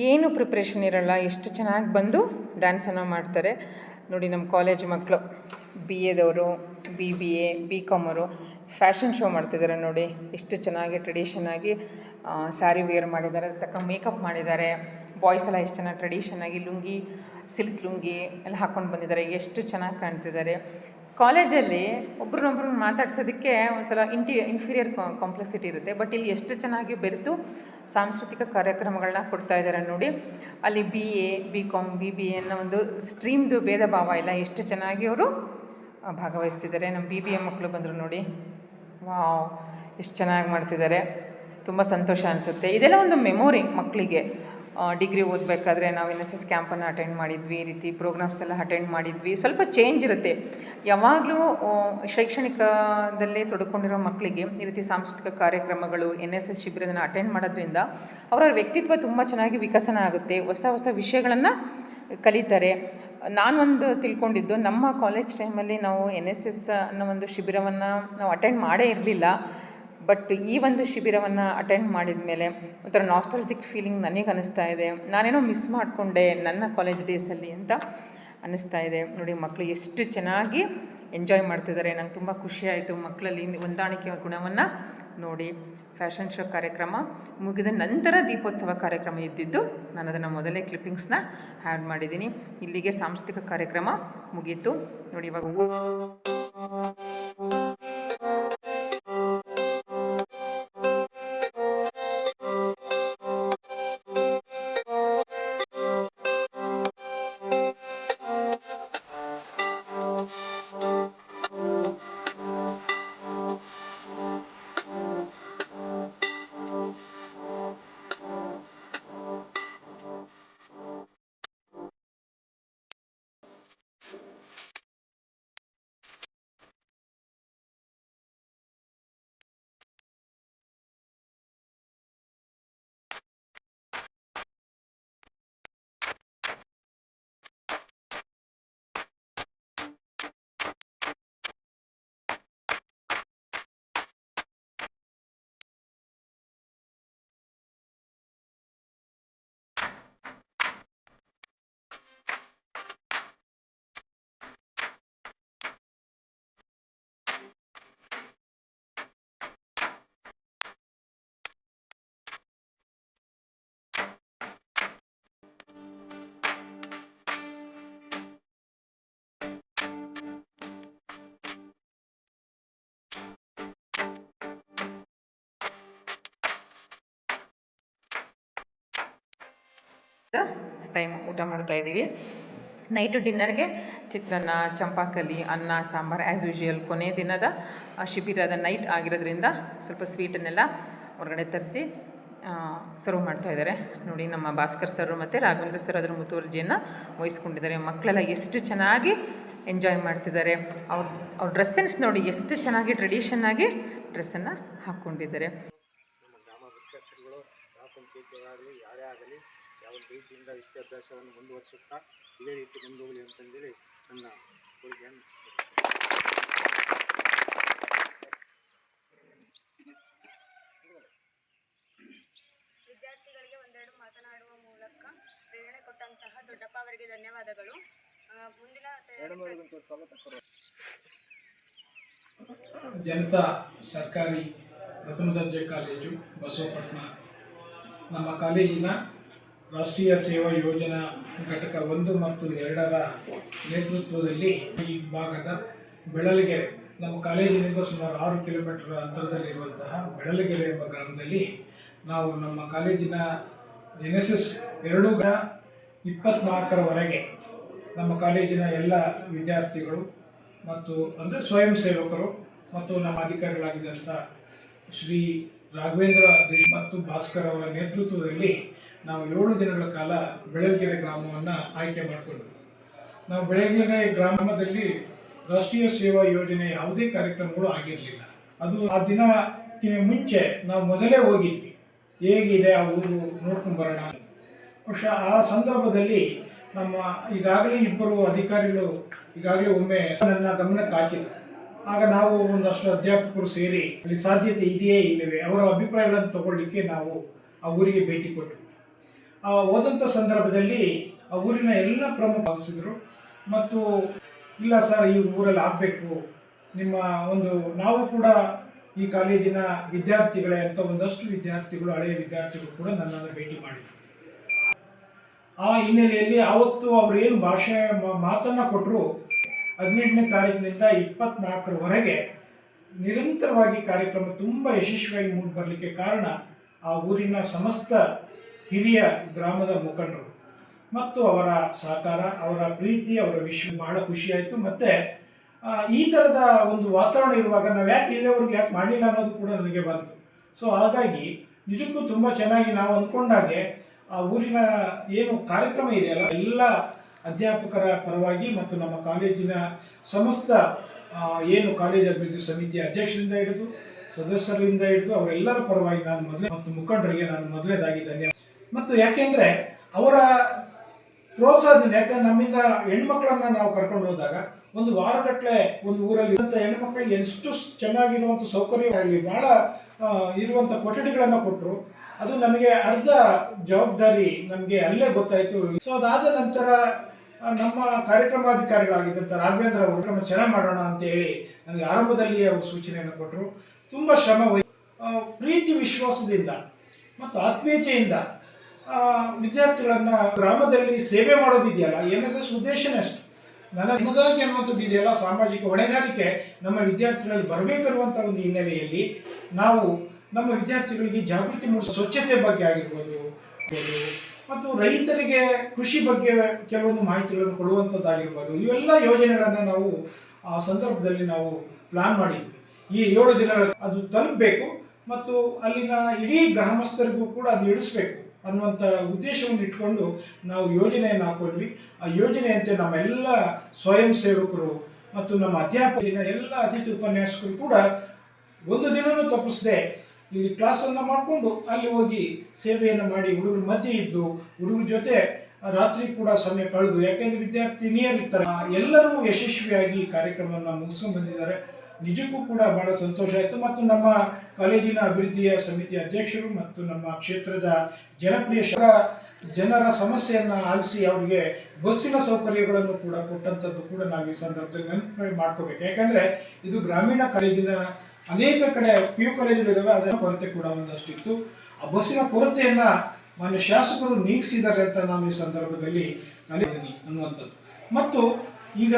ಏನು ಪ್ರಿಪ್ರೇಷನ್ ಇರೋಲ್ಲ, ಎಷ್ಟು ಚೆನ್ನಾಗಿ ಬಂದು ಡ್ಯಾನ್ಸನ್ನು ಮಾಡ್ತಾರೆ. ನೋಡಿ, ನಮ್ಮ ಕಾಲೇಜ್ ಮಕ್ಕಳು BA-ದವರು, BBA, BCom ಅವರು ಫ್ಯಾಷನ್ ಶೋ ಮಾಡ್ತಿದ್ದಾರೆ. ನೋಡಿ ಎಷ್ಟು ಚೆನ್ನಾಗಿ ಟ್ರೆಡಿಷನಾಗಿ ಸ್ಯಾರಿ ವೇರ್ ಮಾಡಿದ್ದಾರೆ, ಅದಕ್ಕೆ ತಕ್ಕ ಮೇಕಪ್ ಮಾಡಿದ್ದಾರೆ. ಬಾಯ್ಸ್ ಎಲ್ಲ ಎಷ್ಟು ಚೆನ್ನಾಗಿ ಟ್ರೆಡಿಷನಾಗಿ ಲುಂಗಿ, ಸಿಲ್ಕ್ ಲುಂಗಿ ಎಲ್ಲ ಹಾಕ್ಕೊಂಡು ಬಂದಿದ್ದಾರೆ. ಎಷ್ಟು ಚೆನ್ನಾಗಿ ಕಾಣ್ತಿದ್ದಾರೆ. ಕಾಲೇಜಲ್ಲಿ ಒಬ್ರನ್ನೊಬ್ರು ಮಾತಾಡ್ಸೋದಕ್ಕೆ ಒಂದು ಸಲ ಇನ್ಫೀರಿಯರ್ ಕಾಂಪ್ಲೆಕ್ಸಿಟಿ ಇರುತ್ತೆ. ಬಟ್ ಇಲ್ಲಿ ಎಷ್ಟು ಚೆನ್ನಾಗಿ ಬೆರೆತು ಸಾಂಸ್ಕೃತಿಕ ಕಾರ್ಯಕ್ರಮಗಳನ್ನ ಕೊಡ್ತಾ ಇದ್ದಾರೆ ನೋಡಿ. ಅಲ್ಲಿ BA, BCom, BBA ಅನ್ನೋ ಒಂದು ಸ್ಟ್ರೀಮ್ದು ಭೇದ ಭಾವ ಇಲ್ಲ, ಎಷ್ಟು ಚೆನ್ನಾಗಿ ಅವರು ಭಾಗವಹಿಸ್ತಿದ್ದಾರೆ. ನಮ್ಮ BBA ಮಕ್ಕಳು ಬಂದರು ನೋಡಿ, ವಾವ್ ಎಷ್ಟು ಚೆನ್ನಾಗಿ ಮಾಡ್ತಿದ್ದಾರೆ. ತುಂಬ ಸಂತೋಷ ಅನಿಸುತ್ತೆ. ಇದೆಲ್ಲ ಒಂದು ಮೆಮೊರಿ ಮಕ್ಕಳಿಗೆ. ಡಿಗ್ರಿ ಓದಬೇಕಾದ್ರೆ ನಾವು NSS ಕ್ಯಾಂಪನ್ನು ಅಟೆಂಡ್ ಮಾಡಿದ್ವಿ, ಈ ರೀತಿ ಪ್ರೋಗ್ರಾಮ್ಸ್ ಎಲ್ಲ ಅಟೆಂಡ್ ಮಾಡಿದ್ವಿ. ಸ್ವಲ್ಪ ಚೇಂಜ್ ಇರುತ್ತೆ. ಯಾವಾಗಲೂ ಶೈಕ್ಷಣಿಕದಲ್ಲೇ ತೊಡ್ಕೊಂಡಿರೋ ಮಕ್ಕಳಿಗೆ ಈ ರೀತಿ ಸಾಂಸ್ಕೃತಿಕ ಕಾರ್ಯಕ್ರಮಗಳು, NSS ಶಿಬಿರದನ್ನು ಅಟೆಂಡ್ ಮಾಡೋದ್ರಿಂದ ಅವರ ವ್ಯಕ್ತಿತ್ವ ತುಂಬ ಚೆನ್ನಾಗಿ ವಿಕಸನ ಆಗುತ್ತೆ. ಹೊಸ ಹೊಸ ವಿಷಯಗಳನ್ನು ಕಲಿತಾರೆ. ನಾನೊಂದು ತಿಳ್ಕೊಂಡಿದ್ದು, ನಮ್ಮ ಕಾಲೇಜ್ ಟೈಮಲ್ಲಿ ನಾವು NSS ಅನ್ನೋ ಒಂದು ಶಿಬಿರವನ್ನು ನಾವು ಅಟೆಂಡ್ ಮಾಡೇ ಇರಲಿಲ್ಲ. ಬಟ್ ಈ ಒಂದು ಶಿಬಿರವನ್ನು ಅಟೆಂಡ್ ಮಾಡಿದ ಮೇಲೆ ಒಂಥರ ನಾಸ್ಟಾಲ್ಜಿಕ್ ಫೀಲಿಂಗ್ ನನಗೆ ಅನ್ನಿಸ್ತಾ ಇದೆ. ನಾನೇನೋ ಮಿಸ್ ಮಾಡಿಕೊಂಡೆ ನನ್ನ ಕಾಲೇಜ್ ಡೇಸಲ್ಲಿ ಅಂತ ಅನ್ನಿಸ್ತಾ ಇದೆ. ನೋಡಿ, ಮಕ್ಕಳು ಎಷ್ಟು ಚೆನ್ನಾಗಿ ಎಂಜಾಯ್ ಮಾಡ್ತಿದ್ದಾರೆ. ನಂಗೆ ತುಂಬ ಖುಷಿಯಾಯಿತು ಮಕ್ಕಳಲ್ಲಿ ಹೊಂದಾಣಿಕೆ ಗುಣವನ್ನು ನೋಡಿ. ಫ್ಯಾಷನ್ ಶೋ ಕಾರ್ಯಕ್ರಮ ಮುಗಿದ ನಂತರ ದೀಪೋತ್ಸವ ಕಾರ್ಯಕ್ರಮ ಇದ್ದಿದ್ದು, ನಾನು ಅದನ್ನು ಮೊದಲೇ ಕ್ಲಿಪ್ಪಿಂಗ್ಸ್ನ ಆ್ಯಡ್ ಮಾಡಿದ್ದೀನಿ. ಇಲ್ಲಿಗೆ ಸಾಂಸ್ಕೃತಿಕ ಕಾರ್ಯಕ್ರಮ ಮುಗೀತು ನೋಡಿ. ಇವಾಗ ಟೈಮ್ ಊಟ ಮಾಡ್ತಾ ಇದ್ದೀವಿ. ನೈಟು ಡಿನ್ನರ್ಗೆ ಚಿತ್ರಾನ್ನ, ಚಂಪಾಕಲಿ, ಅನ್ನ, ಸಾಂಬಾರು ಆ್ಯಸ್ ಯೂಶುವಲ್. ಕೊನೆಯ ದಿನದ ಶಿಬಿರದ ನೈಟ್ ಆಗಿರೋದ್ರಿಂದ ಸ್ವಲ್ಪ ಸ್ವೀಟನ್ನೆಲ್ಲ ಹೊರಗಡೆ ತರಿಸಿ ಸರ್ವ್ ಮಾಡ್ತಾಯಿದ್ದಾರೆ. ನೋಡಿ, ನಮ್ಮ ಭಾಸ್ಕರ್ ಸರ್ ಮತ್ತು ರಾಘವೇಂದ್ರ ಸರ್ ಅದರ ಮುತುವರ್ಜಿಯನ್ನು ವಹಿಸ್ಕೊಂಡಿದ್ದಾರೆ. ಮಕ್ಕಳೆಲ್ಲ ಎಷ್ಟು ಚೆನ್ನಾಗಿ ಎಂಜಾಯ್ ಮಾಡ್ತಿದ್ದಾರೆ. ಅವ್ರ ಡ್ರೆಸ್ ಸೆನ್ಸ್ ನೋಡಿ, ಎಷ್ಟು ಚೆನ್ನಾಗಿ ಟ್ರೆಡಿಷನ್ ಆಗಿ ಡ್ರೆಸ್ಸನ್ನು ಹಾಕ್ಕೊಂಡಿದ್ದಾರೆ. ನಮ್ಮ ಗ್ರಾಮ ಮುಖ್ಯಸ್ಥರುಗಳು, ಗ್ರಾಮ ಪಂಚಾಯತಿಗಳಾಗಲಿ ಯಾರೇ ಆಗಲಿ ಯಾವ ರೀತಿಯಿಂದ ವಿದ್ಯಾಭ್ಯಾಸವನ್ನು ಮುಂದುವರಿಸುತ್ತಾ ಇದೇ ರೀತಿ ಮುಂದೋಗಲಿ ಅಂತಂದೇಳಿ ನನ್ನ ಕೋರಿಕೆಯನ್ನು ವಿದ್ಯಾರ್ಥಿಗಳಿಗೆ ಒಂದೆರಡು ಮಾತನಾಡುವ ಮೂಲಕ ಪ್ರೇರಣೆ ಕೊಟ್ಟಂತಹ ದೊಡ್ಡಪ್ಪ ಅವರಿಗೆ ಧನ್ಯವಾದಗಳು. ಮುಂದಿನ ಜನತಾ ಸರ್ಕಾರಿ ಪ್ರಥಮ ದರ್ಜೆ ಕಾಲೇಜು ಬಸವಪಟ್ಟಣ, ನಮ್ಮ ಕಾಲೇಜಿನ ರಾಷ್ಟ್ರೀಯ ಸೇವಾ ಯೋಜನಾ ಘಟಕ 1 ಮತ್ತು 2ರ ನೇತೃತ್ವದಲ್ಲಿ ಈ ಭಾಗದ ಬೆಳಲಗೆರೆ, ನಮ್ಮ ಕಾಲೇಜಿನಿಂದ ಸುಮಾರು 6 ಕಿಲೋಮೀಟರ್ ಅಂತರದಲ್ಲಿರುವಂತಹ ಬೆಳಲಗೆರೆ ಎಂಬ ಗ್ರಾಮದಲ್ಲಿ ನಾವು ನಮ್ಮ ಕಾಲೇಜಿನ NSS 24ರವರೆಗೆ ನಮ್ಮ ಕಾಲೇಜಿನ ಎಲ್ಲ ವಿದ್ಯಾರ್ಥಿಗಳು ಮತ್ತು ಅಂದರೆ ಸ್ವಯಂ ಸೇವಕರು ಮತ್ತು ನಮ್ಮ ಅಧಿಕಾರಿಗಳಾಗಿದ್ದಂಥ ಶ್ರೀ ರಾಘವೇಂದ್ರ ದೇಶ್ ಮತ್ತು ಭಾಸ್ಕರ್ ಅವರ ನೇತೃತ್ವದಲ್ಲಿ ನಾವು 7 ದಿನಗಳ ಕಾಲ ಬೆಳಲಗೆರೆ ಗ್ರಾಮವನ್ನು ಆಯ್ಕೆ ಮಾಡಿಕೊಂಡ್ವಿ. ನಾವು ಬೆಳಲಗೆರೆ ಗ್ರಾಮದಲ್ಲಿ ರಾಷ್ಟ್ರೀಯ ಸೇವಾ ಯೋಜನೆ ಯಾವುದೇ ಕಾರ್ಯಕ್ರಮಗಳು ಆಗಿರಲಿಲ್ಲ. ಅದು ಆ ದಿನಕ್ಕಿಂತ ಮುಂಚೆ ನಾವು ಮೊದಲೇ ಹೋಗಿದ್ವಿ, ಹೇಗಿದೆ ಆ ಊರು ನೋಡ್ಕೊಂಡು ಬರೋಣ. ಬಹುಶಃ ಆ ಸಂದರ್ಭದಲ್ಲಿ ನಮ್ಮ ಈಗಾಗಲೇ 2 ಅಧಿಕಾರಿಗಳು ಈಗಾಗಲೇ ಒಮ್ಮೆ ನನ್ನ ಗಮನಕ್ಕೆ ಹಾಕಿದ್ರು. ಆಗ ನಾವು ಒಂದಷ್ಟು ಅಧ್ಯಾಪಕರು ಸೇರಿ ಅಲ್ಲಿ ಸಾಧ್ಯತೆ ಇದೆಯೇ ಇಲ್ಲವೇ ಅವರ ಅಭಿಪ್ರಾಯಗಳನ್ನು ತಗೊಳ್ಳಿಕ್ಕೆ ನಾವು ಆ ಊರಿಗೆ ಭೇಟಿ ಕೊಟ್ಟರು. ಆ ಹೋದಂಥ ಸಂದರ್ಭದಲ್ಲಿ ಆ ಊರಿನ ಎಲ್ಲ ಪ್ರಮುಖ ಭಾಗಿಸಿದರು ಮತ್ತು ಇಲ್ಲ ಸರ್, ಈ ಊರಲ್ಲಿ ಆಗಬೇಕು, ನಿಮ್ಮ ನಾವು ಕೂಡ ಈ ಕಾಲೇಜಿನ ವಿದ್ಯಾರ್ಥಿಗಳೇ ಅಂತ ಒಂದಷ್ಟು ವಿದ್ಯಾರ್ಥಿಗಳು, ಹಳೆಯ ವಿದ್ಯಾರ್ಥಿಗಳು ಕೂಡ ನನ್ನನ್ನು ಭೇಟಿ ಮಾಡಿದರು. ಆ ಹಿನ್ನೆಲೆಯಲ್ಲಿ ಆವತ್ತು ಅವರು ಏನು ಮಾತನ್ನು ಕೊಟ್ಟರು, 18ನೇ ತಾರೀಕಿನಿಂದ 24ರವರೆಗೆ ನಿರಂತರವಾಗಿ ಕಾರ್ಯಕ್ರಮ ತುಂಬ ಯಶಸ್ವಿಯಾಗಿ ಮೂಡಿ ಬರಲಿಕ್ಕೆ ಕಾರಣ ಆ ಊರಿನ ಸಮಸ್ತ ಹಿರಿಯ ಗ್ರಾಮದ ಮುಖಂಡರು ಮತ್ತು ಅವರ ಸಹಕಾರ, ಅವರ ಪ್ರೀತಿ, ಅವರ ಬಹಳ ಖುಷಿಯಾಯಿತು. ಮತ್ತು ಈ ಥರದ ಒಂದು ವಾತಾವರಣ ಇರುವಾಗ ನಾವು ಯಾಕೆ ಇಲ್ಲಿವರೆಗೆ ಯಾಕೆ ಮಾಡಲಿಲ್ಲ ಅನ್ನೋದು ಕೂಡ ನನಗೆ ಬಂತು. ಸೊ ಹಾಗಾಗಿ ನಿಜಕ್ಕೂ ತುಂಬ ಚೆನ್ನಾಗಿ ನಾವು ಅಂದ್ಕೊಂಡಾಗೆ ಆ ಊರಿನ ಏನು ಕಾರ್ಯಕ್ರಮ ಇದೆಯಲ್ಲ, ಎಲ್ಲ ಅಧ್ಯಾಪಕರ ಪರವಾಗಿ ಮತ್ತು ನಮ್ಮ ಕಾಲೇಜಿನ ಸಮಸ್ತ ಏನು ಕಾಲೇಜು ಅಭಿವೃದ್ಧಿ ಸಮಿತಿಯ ಅಧ್ಯಕ್ಷರಿಂದ ಹಿಡಿದು ಸದಸ್ಯರಿಂದ ಹಿಡಿದು ಅವರೆಲ್ಲರ ಪರವಾಗಿ ನಾನು ಮತ್ತು ಮುಖಂಡರಿಗೆ ನಾನು ಮೊದಲೇದಾಗಿ ಧನ್ಯವಾದ. ಮತ್ತು ಯಾಕೆಂದರೆ ಅವರ ಪ್ರೋತ್ಸಾಹದಿಂದ, ಯಾಕಂದ್ರೆ ನಮ್ಮಿಂದ ಹೆಣ್ಮಕ್ಳನ್ನು ನಾವು ಕರ್ಕೊಂಡು ಹೋದಾಗ ಒಂದು ವಾರಗಟ್ಟಲೆ ಒಂದು ಊರಲ್ಲಿ ಇರುವಂಥ ಹೆಣ್ಮಕ್ಳಿಗೆ ಎಷ್ಟು ಚೆನ್ನಾಗಿರುವಂಥ ಸೌಕರ್ಯವಾಗಿ ಭಾಳ ಇರುವಂಥ ಕೊಠಡಿಗಳನ್ನು ಕೊಟ್ಟರು. ಅದು ನಮಗೆ ಅರ್ಧ ಜವಾಬ್ದಾರಿ ನಮಗೆ ಅಲ್ಲೇ ಗೊತ್ತಾಯಿತು. ಸೊ ಅದಾದ ನಂತರ ನಮ್ಮ ಕಾರ್ಯಕ್ರಮಾಧಿಕಾರಿಗಳಾಗಿದ್ದಂಥ ರಾಘವೇಂದ್ರ ಅವರು ಚೆನ್ನಾಗಿ ಮಾಡೋಣ ಅಂತೇಳಿ ನನಗೆ ಆರಂಭದಲ್ಲಿಯೇ ಅವರು ಸೂಚನೆಯನ್ನು ಕೊಟ್ಟರು. ತುಂಬ ಶ್ರಮ ಪ್ರೀತಿ ವಿಶ್ವಾಸದಿಂದ ಮತ್ತು ಆತ್ಮೀಯತೆಯಿಂದ ವಿದ್ಯಾರ್ಥಿಗಳನ್ನು ಗ್ರಾಮದಲ್ಲಿ ಸೇವೆ ಮಾಡೋದಿದೆಯಲ್ಲ, NSS ಉದ್ದೇಶನೇ ಅಷ್ಟು. ನಿಮಗಾಗಿ ಅನ್ನುವಂಥದ್ದು ಇದೆಯಲ್ಲ, ಸಾಮಾಜಿಕ ಹೊಣೆಗಾರಿಕೆ ನಮ್ಮ ವಿದ್ಯಾರ್ಥಿಗಳಲ್ಲಿ ಬರಬೇಕನ್ನುವಂಥ ಒಂದು ಹಿನ್ನೆಲೆಯಲ್ಲಿ ನಾವು ನಮ್ಮ ವಿದ್ಯಾರ್ಥಿಗಳಿಗೆ ಜಾಗೃತಿ ಮೂಡಿಸೋ ಸ್ವಚ್ಛತೆ ಬಗ್ಗೆ ಆಗಿರ್ಬೋದು ಮತ್ತು ರೈತರಿಗೆ ಕೃಷಿ ಬಗ್ಗೆ ಕೆಲವೊಂದು ಮಾಹಿತಿಗಳನ್ನು ಕೊಡುವಂಥದ್ದಾಗಿರ್ಬೋದು, ಇವೆಲ್ಲ ಯೋಜನೆಗಳನ್ನು ನಾವು ಆ ಸಂದರ್ಭದಲ್ಲಿ ನಾವು ಪ್ಲಾನ್ ಮಾಡಿದ್ವಿ. ಈ 7 ದಿನಗಳ ಅದು ತಲುಪಬೇಕು ಮತ್ತು ಅಲ್ಲಿನ ಇಡೀ ಗ್ರಾಮಸ್ಥರಿಗೂ ಕೂಡ ಅದು ಇಡಿಸ್ಬೇಕು ಅನ್ನುವಂಥ ಉದ್ದೇಶವನ್ನು ಇಟ್ಕೊಂಡು ನಾವು ಯೋಜನೆಯನ್ನು ಹಾಕ್ಕೊಂಡ್ವಿ. ಆ ಯೋಜನೆಯಂತೆ ನಮ್ಮೆಲ್ಲ ಸ್ವಯಂ ಸೇವಕರು ಮತ್ತು ನಮ್ಮ ಅಧ್ಯಾಪಕರಿನ ಎಲ್ಲ ಅತಿಥಿ ಉಪನ್ಯಾಸಕರು ಕೂಡ ಒಂದು ದಿನವೂ ತಪ್ಪಿಸದೆ ಇಲ್ಲಿ ಕ್ಲಾಸನ್ನು ಮಾಡಿಕೊಂಡು ಅಲ್ಲಿ ಹೋಗಿ ಸೇವೆಯನ್ನು ಮಾಡಿ ಹುಡುಗರ ಮಧ್ಯೆ ಇದ್ದು ಹುಡುಗರ ಜೊತೆ ರಾತ್ರಿ ಕೂಡ ಸಮಯ ಕಳೆದು, ಯಾಕೆಂದರೆ ವಿದ್ಯಾರ್ಥಿನಿಯರಿರ್ತಾರೆ, ಎಲ್ಲರೂ ಯಶಸ್ವಿಯಾಗಿ ಕಾರ್ಯಕ್ರಮವನ್ನು ಮುಗಿಸ್ಕೊಂಡು ಬಂದಿದ್ದಾರೆ. ನಿಜಕ್ಕೂ ಕೂಡ ಭಾಳ ಸಂತೋಷ ಆಯಿತು. ಮತ್ತು ನಮ್ಮ ಕಾಲೇಜಿನ ಅಭಿವೃದ್ಧಿಯ ಸಮಿತಿ ಅಧ್ಯಕ್ಷರು ಮತ್ತು ನಮ್ಮ ಕ್ಷೇತ್ರದ ಜನಪ್ರಿಯ ಜನರ ಸಮಸ್ಯೆಯನ್ನು ಆಲಿಸಿ ಅವರಿಗೆ ಬಸ್ಸಿನ ಸೌಕರ್ಯಗಳನ್ನು ಕೂಡ ಕೊಟ್ಟಂಥದ್ದು ಕೂಡ ನಾವು ಈ ಸಂದರ್ಭದಲ್ಲಿ ನೆನಪು ಮಾಡ್ಕೋಬೇಕು. ಯಾಕಂದರೆ ಇದು ಗ್ರಾಮೀಣ ಕಾಲೇಜಿನ ಅನೇಕ ಕಡೆ PU ಕಾಲೇಜುಗಳಿದ್ದಾವೆ, ಅದರ ಕೊರತೆ ಕೂಡ ಒಂದಷ್ಟಿತ್ತು. ಆ ಬಸ್ಸಿನ ಕೊರತೆಯನ್ನು ಮಾನ್ಯ ಶಾಸಕರು ನೀಗಿಸಿದ್ದಾರೆ ಅಂತ ನಾನು ಈ ಸಂದರ್ಭದಲ್ಲಿ ಕಲಿತೀನಿ ಅನ್ನುವಂಥದ್ದು. ಮತ್ತು ಈಗ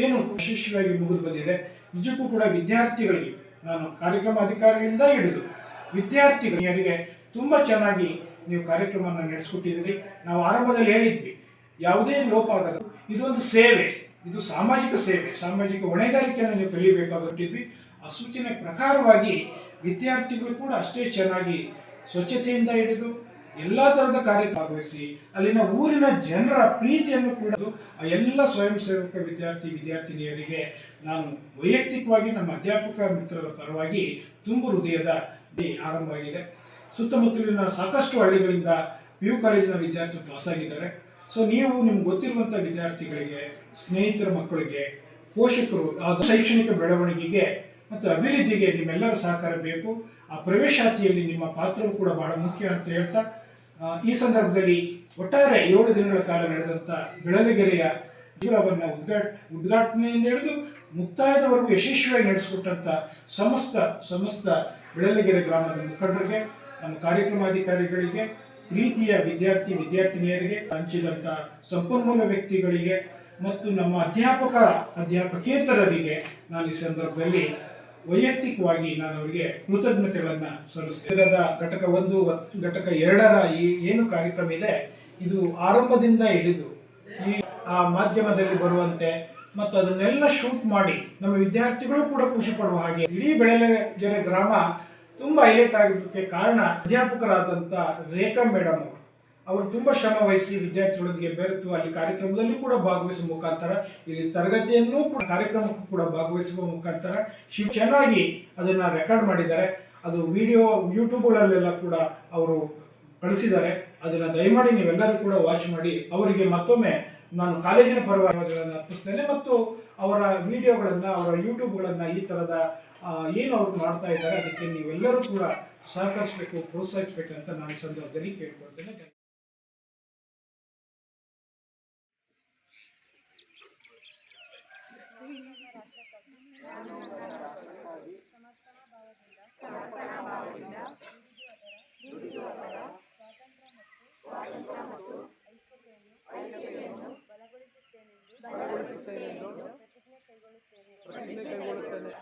ಏನು ಯಶಸ್ವಿಯಾಗಿ ಮುಗಿದು ಬಂದಿದೆ, ನಿಜಕ್ಕೂ ಕೂಡ ವಿದ್ಯಾರ್ಥಿಗಳಿಗೆ ನಾನು ಕಾರ್ಯಕ್ರಮ ಅಧಿಕಾರಿಗಳಿಂದ ಹಿಡಿದು ವಿದ್ಯಾರ್ಥಿಗಳಿಗೆ ತುಂಬ ಚೆನ್ನಾಗಿ ನೀವು ಕಾರ್ಯಕ್ರಮವನ್ನು ನಡೆಸ್ಕೊಟ್ಟಿದ್ದೀರಿ. ನಾವು ಆರಂಭದಲ್ಲಿ ಹೇಳಿದ್ವಿ, ಯಾವುದೇ ಲೋಪ ಆಗದು, ಇದೊಂದು ಸೇವೆ, ಇದು ಸಾಮಾಜಿಕ ಸೇವೆ, ಸಾಮಾಜಿಕ ಹೊಣೆಗಾರಿಕೆಯನ್ನು ನೀವು ಕಲಿಯಬೇಕಾಗುತ್ತಿದ್ವಿ. ಆ ಸೂಚನೆ ಪ್ರಕಾರವಾಗಿ ವಿದ್ಯಾರ್ಥಿಗಳು ಕೂಡ ಅಷ್ಟೇ ಚೆನ್ನಾಗಿ ಸ್ವಚ್ಛತೆಯಿಂದ ಹಿಡಿದು ಎಲ್ಲ ಥರದ ಕಾರ್ಯ ಭಾಗವಹಿಸಿ ಅಲ್ಲಿನ ಊರಿನ ಜನರ ಪ್ರೀತಿಯನ್ನು ಕೂಡ ಆ ಎಲ್ಲ ಸ್ವಯಂ ಸೇವಕ ವಿದ್ಯಾರ್ಥಿನಿಯರಿಗೆ ನಾನು ವೈಯಕ್ತಿಕವಾಗಿ ನಮ್ಮ ಅಧ್ಯಾಪಕ ಮಿತ್ರರ ಪರವಾಗಿ ತುಂಬು ಹೃದಯದ ಆರಂಭವಾಗಿದೆ. ಸುತ್ತಮುತ್ತಲಿನ ಸಾಕಷ್ಟು ಹಳ್ಳಿಗಳಿಂದ PU ಕಾಲೇಜಿನ ವಿದ್ಯಾರ್ಥಿಗಳು ಪಾಸ್ ಆಗಿದ್ದಾರೆ. ಸೊ ನೀವು ನಿಮ್ಗೆ ಗೊತ್ತಿರುವಂಥ ವಿದ್ಯಾರ್ಥಿಗಳಿಗೆ, ಸ್ನೇಹಿತರ ಮಕ್ಕಳಿಗೆ, ಪೋಷಕರು ಆ ಶೈಕ್ಷಣಿಕ ಬೆಳವಣಿಗೆಗೆ ಮತ್ತು ಅಭಿವೃದ್ಧಿಗೆ ನಿಮ್ಮೆಲ್ಲರ ಸಹಕಾರ ಬೇಕು. ಆ ಪ್ರವೇಶಾತಿಯಲ್ಲಿ ನಿಮ್ಮ ಪಾತ್ರವು ಕೂಡ ಬಹಳ ಮುಖ್ಯ ಅಂತ ಹೇಳ್ತಾ, ಈ ಸಂದರ್ಭದಲ್ಲಿ ಒಟ್ಟಾರೆ 7 ದಿನಗಳ ಕಾಲ ನಡೆದಂಥ ಬೆಳಲಗೆರೆಯ ಶಿಬಿರವನ್ನು ಉದ್ಘಾಟನೆಯಿಂದ ಹಿಡಿದು ಮುಕ್ತಾಯದವರೆಗೂ ಯಶಸ್ವಿಯಾಗಿ ನಡೆಸಿಕೊಟ್ಟಂಥ ಸಮಸ್ತ ಬೆಳಲಗೆರೆ ಗ್ರಾಮದ ಮುಖಂಡರಿಗೆ, ನಮ್ಮ ಕಾರ್ಯಕ್ರಮಾಧಿಕಾರಿಗಳಿಗೆ, ಪ್ರೀತಿಯ ವಿದ್ಯಾರ್ಥಿನಿಯರಿಗೆ, ಹಂಚಿದಂಥ ಸಂಪನ್ಮೂಲ ವ್ಯಕ್ತಿಗಳಿಗೆ ಮತ್ತು ನಮ್ಮ ಅಧ್ಯಾಪಕೇತರರಿಗೆ ನಾನು ಈ ಸಂದರ್ಭದಲ್ಲಿ ವೈಯಕ್ತಿಕವಾಗಿ ನಾನು ಅವರಿಗೆ ಕೃತಜ್ಞತೆಗಳನ್ನು ಸಲ್ಲಿಸ್ತೇನೆ. ಘಟಕ 1 ಘಟಕ 2ರ ಈ ಏನು ಕಾರ್ಯಕ್ರಮ ಇದೆ, ಇದು ಆರಂಭದಿಂದ ಹಿಡಿದು ಆ ಮಾಧ್ಯಮದಲ್ಲಿ ಬರುವಂತೆ ಮತ್ತು ಅದನ್ನೆಲ್ಲ ಶೂಟ್ ಮಾಡಿ ನಮ್ಮ ವಿದ್ಯಾರ್ಥಿಗಳು ಕೂಡ ಖುಷಿ ಪಡುವ ಹಾಗೆ ಇಡೀ ಬೆಳಲಗೆರೆ ಗ್ರಾಮ ತುಂಬ ಹೈಲೈಟ್ ಆಗಿರೋದಕ್ಕೆ ಕಾರಣ ಅಧ್ಯಾಪಕರಾದಂಥ ರೇಖಾ ಮೇಡಮ್ ಅವರು ತುಂಬ ಶ್ರಮ ವಹಿಸಿ ವಿದ್ಯಾರ್ಥಿಗಳೊಂದಿಗೆ ಬೆರೆತು ಅಲ್ಲಿ ಕಾರ್ಯಕ್ರಮದಲ್ಲಿ ಕೂಡ ಭಾಗವಹಿಸುವ ಮುಖಾಂತರ, ಇಲ್ಲಿ ತರಗತಿಯನ್ನು ಕೂಡ ಕಾರ್ಯಕ್ರಮಕ್ಕೂ ಕೂಡ ಭಾಗವಹಿಸುವ ಮುಖಾಂತರ ಚೆನ್ನಾಗಿ ಅದನ್ನು ರೆಕಾರ್ಡ್ ಮಾಡಿದ್ದಾರೆ. ಅದು ವಿಡಿಯೋ ಯೂಟ್ಯೂಬ್ಗಳಲ್ಲೆಲ್ಲ ಕೂಡ ಅವರು ಕಳಿಸಿದ್ದಾರೆ. ಅದನ್ನು ದಯಮಾಡಿ ನೀವೆಲ್ಲರೂ ಕೂಡ ವಾಚ್ ಮಾಡಿ ಅವರಿಗೆ ಮತ್ತೊಮ್ಮೆ ನಾನು ಕಾಲೇಜಿನ ಪರವಾಗಿ ಅರ್ಪಿಸ್ತೇನೆ. ಮತ್ತು ಅವರ ವಿಡಿಯೋಗಳನ್ನು, ಅವರ ಯೂಟ್ಯೂಬ್ಗಳನ್ನು, ಈ ಥರದ ಏನು ಅವ್ರು ಮಾಡ್ತಾ ಇದ್ದಾರೆ ಅದಕ್ಕೆ ನೀವೆಲ್ಲರೂ ಕೂಡ ಸಹಕರಿಸಬೇಕು, ಪ್ರೋತ್ಸಾಹಿಸಬೇಕಂತ ನಾನು ಈ ಸಂದರ್ಭದಲ್ಲಿ ಕೇಳ್ಕೊಳ್ತೇನೆ. ಪ್ರತಿಜ್ಞೆ ಕೈಗೊಳ್ಳುತ್ತೇನೆ.